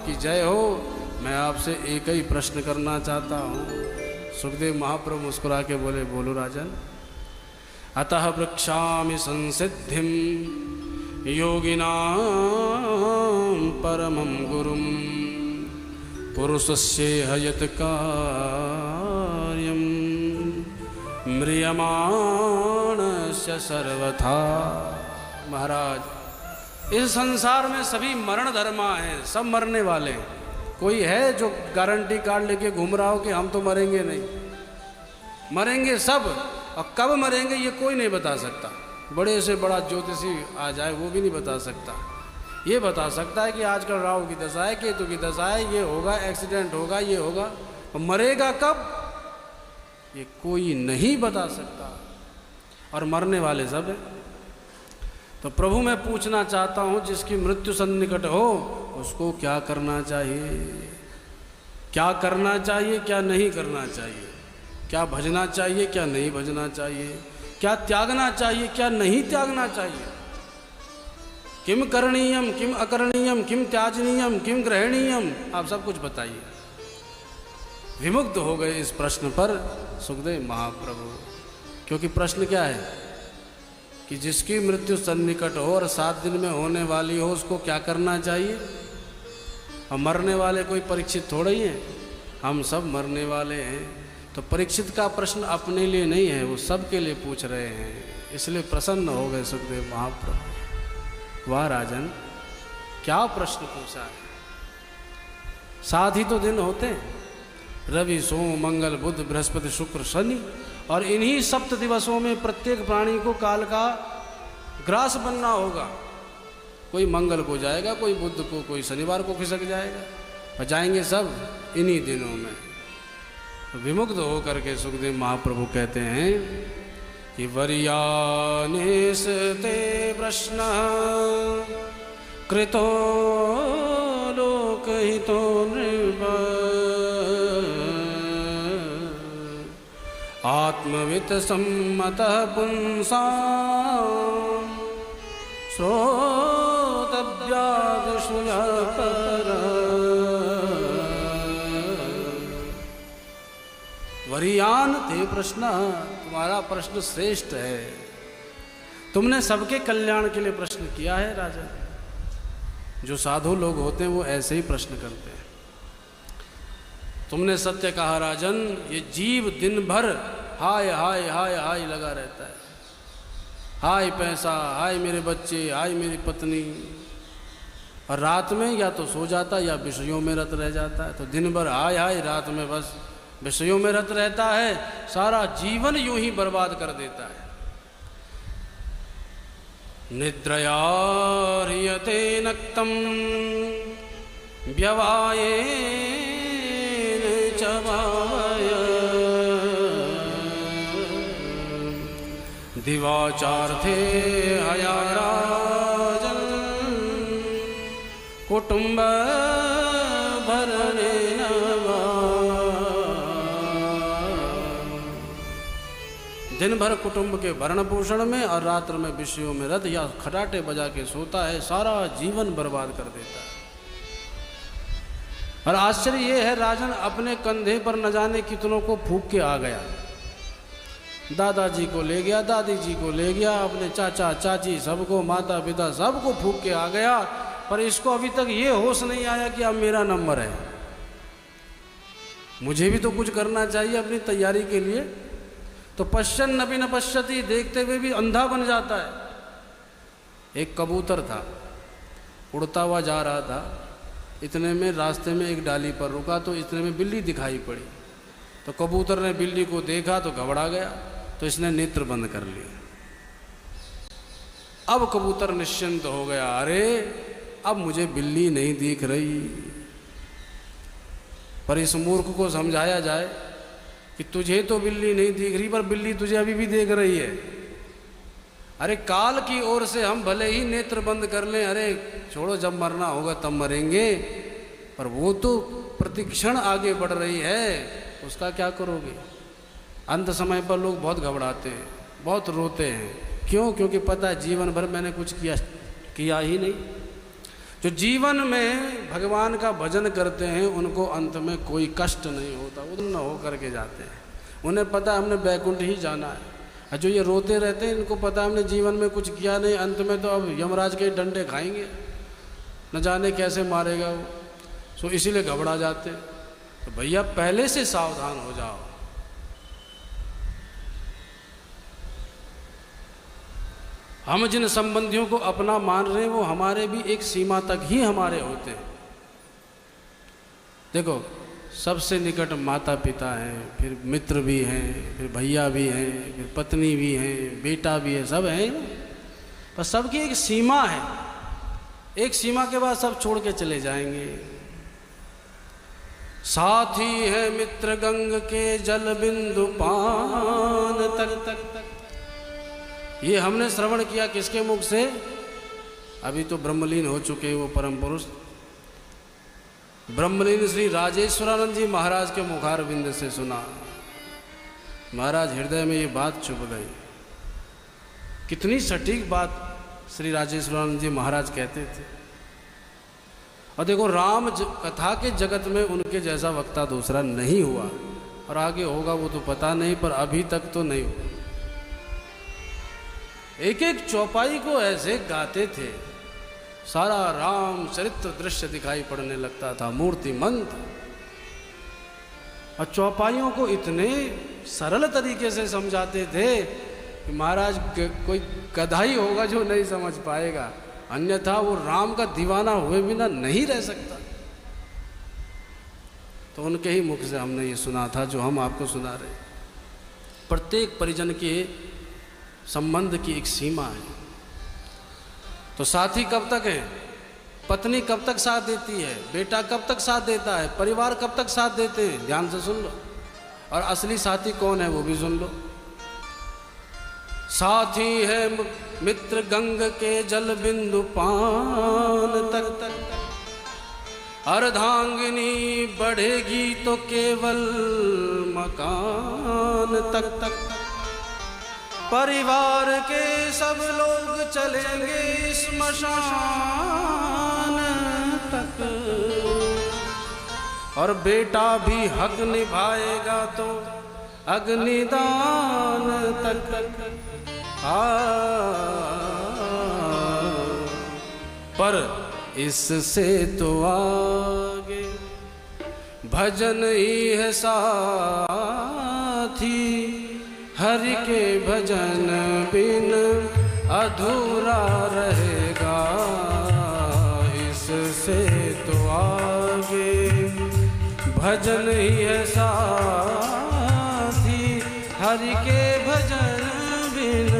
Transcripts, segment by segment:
आपकी जय हो। मैं आपसे एक ही प्रश्न करना चाहता हूँ। सुखदेव महाप्रभु मुस्कुरा के बोले, बोलो राजन। अतः वृक्षामि संसिद्धिं योगिनां परमं गुरुं पुरुषस्येह यत् कार्यं म्रियमाणस्य सर्वथा। महाराज, इस संसार में सभी मरण धर्मा हैं, सब मरने वाले हैं। कोई है जो गारंटी कार्ड लेके घूम रहा हो कि हम तो मरेंगे नहीं? मरेंगे सब, और कब मरेंगे ये कोई नहीं बता सकता। बड़े से बड़ा ज्योतिषी आ जाए वो भी नहीं बता सकता। ये बता सकता है कि आजकल राहु की दशा है, केतु की दशा है, ये होगा, एक्सीडेंट होगा, ये होगा। और मरेगा कब ये कोई नहीं बता सकता, और मरने वाले सब हैं। तो प्रभु मैं पूछना चाहता हूँ, जिसकी मृत्यु सन्निकट हो उसको क्या करना चाहिए? क्या करना चाहिए, क्या नहीं करना चाहिए? क्या भजना चाहिए, क्या नहीं भजना चाहिए? क्या त्यागना चाहिए, क्या नहीं त्यागना चाहिए? किम करणीयम, किम अकरणीयम, किम त्याजनीयम, किम ग्रहणीयम? आप सब कुछ बताइए। विमुग्ध हो गए इस प्रश्न पर सुखदेव महाप्रभु। क्योंकि प्रश्न क्या है कि जिसकी मृत्यु सन्निकट हो और 7 दिन में होने वाली हो उसको क्या करना चाहिए? और मरने वाले कोई परीक्षित थोड़े ही हैं, हम सब मरने वाले हैं। तो परीक्षित का प्रश्न अपने लिए नहीं है, वो सबके लिए पूछ रहे हैं। इसलिए प्रसन्न हो गए सुखदेव महाप्रभु। वाह राजन, क्या प्रश्न पूछा है। 7 ही तो दिन होते हैं, रवि सोम मंगल बुध बृहस्पति शुक्र शनि, और इन्हीं सप्त दिवसों में प्रत्येक प्राणी को काल का ग्रास बनना होगा। कोई मंगल को जाएगा, कोई बुध को, कोई शनिवार को खिसक जाएगा, और जाएंगे सब इन्हीं दिनों में। तो विमुग्ध होकर के सुखदेव महाप्रभु कहते हैं कि वर्यानेस्ते प्रश्न कृतो लोकहितो नृप आत्मवित सम्मतः पुंसां श्रोतव्यादिषु पर। वरियान थे प्रश्न, तुम्हारा प्रश्न श्रेष्ठ है। तुमने सबके कल्याण के लिए प्रश्न किया है राजन। जो साधु लोग होते हैं वो ऐसे ही प्रश्न करते हैं। तुमने सत्य कहा राजन। ये जीव दिन भर हाय हाय हाय हाय लगा रहता है। हाय पैसा, हाय मेरे बच्चे, हाय मेरी पत्नी, और रात में या तो सो जाता या विषयों में रत रह जाता है। तो दिन भर हाय हाय, रात में बस विषयों में रत रहता है। सारा जीवन यूं ही बर्बाद कर देता है। निद्रया ह्रियते नक्तम व्यवायेन च भावय दिवाचार्थे हया राजन कुटुंब भरणे दिन भर कुटुंब के भरण पोषण में और रात्र में विषयों में रत या खटाटे बजा के सोता है। सारा जीवन बर्बाद कर देता है। और आश्चर्य ये है राजन, अपने कंधे पर न जाने कितनों को फूंक के आ गया। दादाजी को ले गया, दादी जी को ले गया, अपने चाचा चाची सबको, माता पिता सबको फूंक के आ गया। पर इसको अभी तक ये होश नहीं आया कि अब मेरा नंबर है, मुझे भी तो कुछ करना चाहिए अपनी तैयारी के लिए। तो पश्चन नपि न पश्यति, देखते हुए भी अंधा बन जाता है। एक कबूतर था, उड़ता हुआ जा रहा था। इतने में रास्ते में एक डाली पर रुका, तो इतने में बिल्ली दिखाई पड़ी। तो कबूतर ने बिल्ली को देखा तो घबरा गया, तो इसने नेत्र बंद कर लिए। अब कबूतर निश्चिंत हो गया, अरे अब मुझे बिल्ली नहीं दिख रही। पर इस मूर्ख को समझाया जाए कि तुझे तो बिल्ली नहीं दिख रही, पर बिल्ली तुझे अभी भी देख रही है। अरे काल की ओर से हम भले ही नेत्र बंद कर लें, अरे छोड़ो, जब मरना होगा तब मरेंगे, पर वो तो प्रतिक्षण आगे बढ़ रही है, उसका क्या करोगे। अंत समय पर लोग बहुत घबराते हैं, बहुत रोते हैं। क्यों? क्योंकि पता है जीवन भर मैंने कुछ किया ही नहीं। जो जीवन में भगवान का भजन करते हैं उनको अंत में कोई कष्ट नहीं होता, उन्न हो करके जाते हैं। उन्हें पता है हमने बैकुंठ ही जाना है। और जो ये रोते रहते हैं इनको पता है हमने जीवन में कुछ किया नहीं, अंत में तो अब यमराज के डंडे खाएंगे, न जाने कैसे मारेगा वो। सो इसीलिए घबरा जाते हैं। तो भैया पहले से सावधान हो जाओ। हम जिन संबंधियों को अपना मान रहे हैं वो हमारे भी एक सीमा तक ही हमारे होते हैं। देखो सबसे निकट माता पिता हैं, फिर मित्र भी हैं, फिर भैया भी हैं, फिर पत्नी भी हैं, बेटा भी है, सब हैं। पर सबकी एक सीमा है, एक सीमा के बाद सब छोड़ के चले जाएंगे। साथी है मित्र गंग के जल बिंदु पान तक तक तक। ये हमने श्रवण किया किसके मुख से? अभी तो ब्रह्मलीन हो चुके वो परम पुरुष ब्रह्मलीन श्री राजेश्वरानंद जी महाराज के मुखार बिंद से सुना। महाराज हृदय में ये बात चुभ गई। कितनी सटीक बात श्री राजेश्वरानंद जी महाराज कहते थे। और देखो राम कथा के जगत में उनके जैसा वक्ता दूसरा नहीं हुआ, और आगे होगा वो तो पता नहीं, पर अभी तक तो नहीं हुआ। एक एक चौपाई को ऐसे गाते थे, सारा राम चरित्र दृश्य दिखाई पड़ने लगता था, मूर्तिमंत। और चौपाइयों को इतने सरल तरीके से समझाते थे कि महाराज कोई गधा ही होगा जो नहीं समझ पाएगा, अन्यथा वो राम का दीवाना हुए बिना नहीं रह सकता। तो उनके ही मुख से हमने ये सुना था जो हम आपको सुना रहे। प्रत्येक परिजन के संबंध की एक सीमा है। तो साथी कब तक है? पत्नी कब तक साथ देती है? बेटा कब तक साथ देता है? परिवार कब तक साथ देते हैं? ध्यान से सुन लो। और असली साथी कौन है वो भी सुन लो। साथी है मित्र गंग के जल बिंदु पान तक तक। अर्धांगिनी बढ़ेगी तो केवल मकान तक तक। परिवार के सब लोग चलेंगे श्मशान तक। और बेटा भी हक निभाएगा तो अग्निदान तक। पर इससे तो आगे भजन ही है साथी। हरि के भजन बिन अधूरा रहेगा। इससे तो आगे भजन ही है साथी। हरि के भजन बिन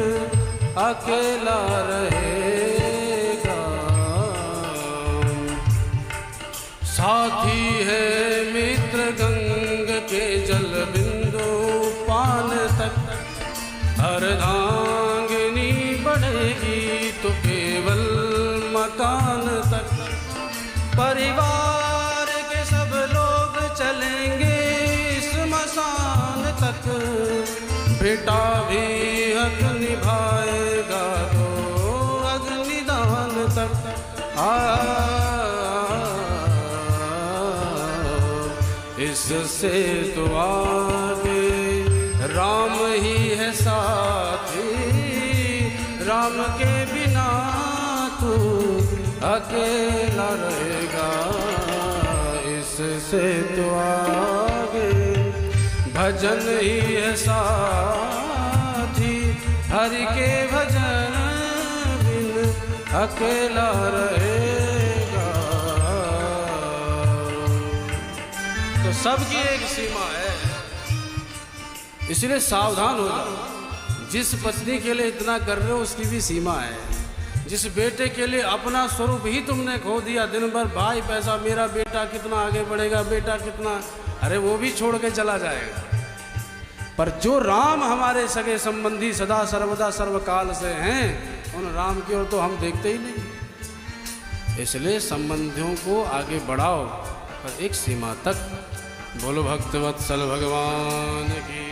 अकेला रहेगा। साथी है मित्र गंग के जल बिंदु पान तक। अर्धांगिनी बढ़ेगी तो केवल मकान तक। परिवार के सब लोग चलेंगे श्मशान तक। बेटा भी हक निभाएगा तो अग्निदान तक। इससे तो आगे राम ही है साथी। राम के बिना तू अकेला रहेगा। इससे तो आगे भजन ही है साथी। हरि के भजन बिन अकेला रहेगा। तो सबकी एक सीमा है, इसलिए सावधान हो जाओ। जिस पत्नी के लिए इतना कर रहे हो उसकी भी सीमा है। जिस बेटे के लिए अपना स्वरूप ही तुमने खो दिया, दिन भर भाई पैसा, मेरा बेटा कितना आगे बढ़ेगा, बेटा कितना, अरे वो भी छोड़ के चला जाएगा। पर जो राम हमारे सगे संबंधी सदा सर्वदा सर्वकाल से हैं, उन राम की ओर तो हम देखते ही नहीं। इसलिए संबंधियों को आगे बढ़ाओ पर एक सीमा तक। बोलो भक्तवत्सल भगवान की।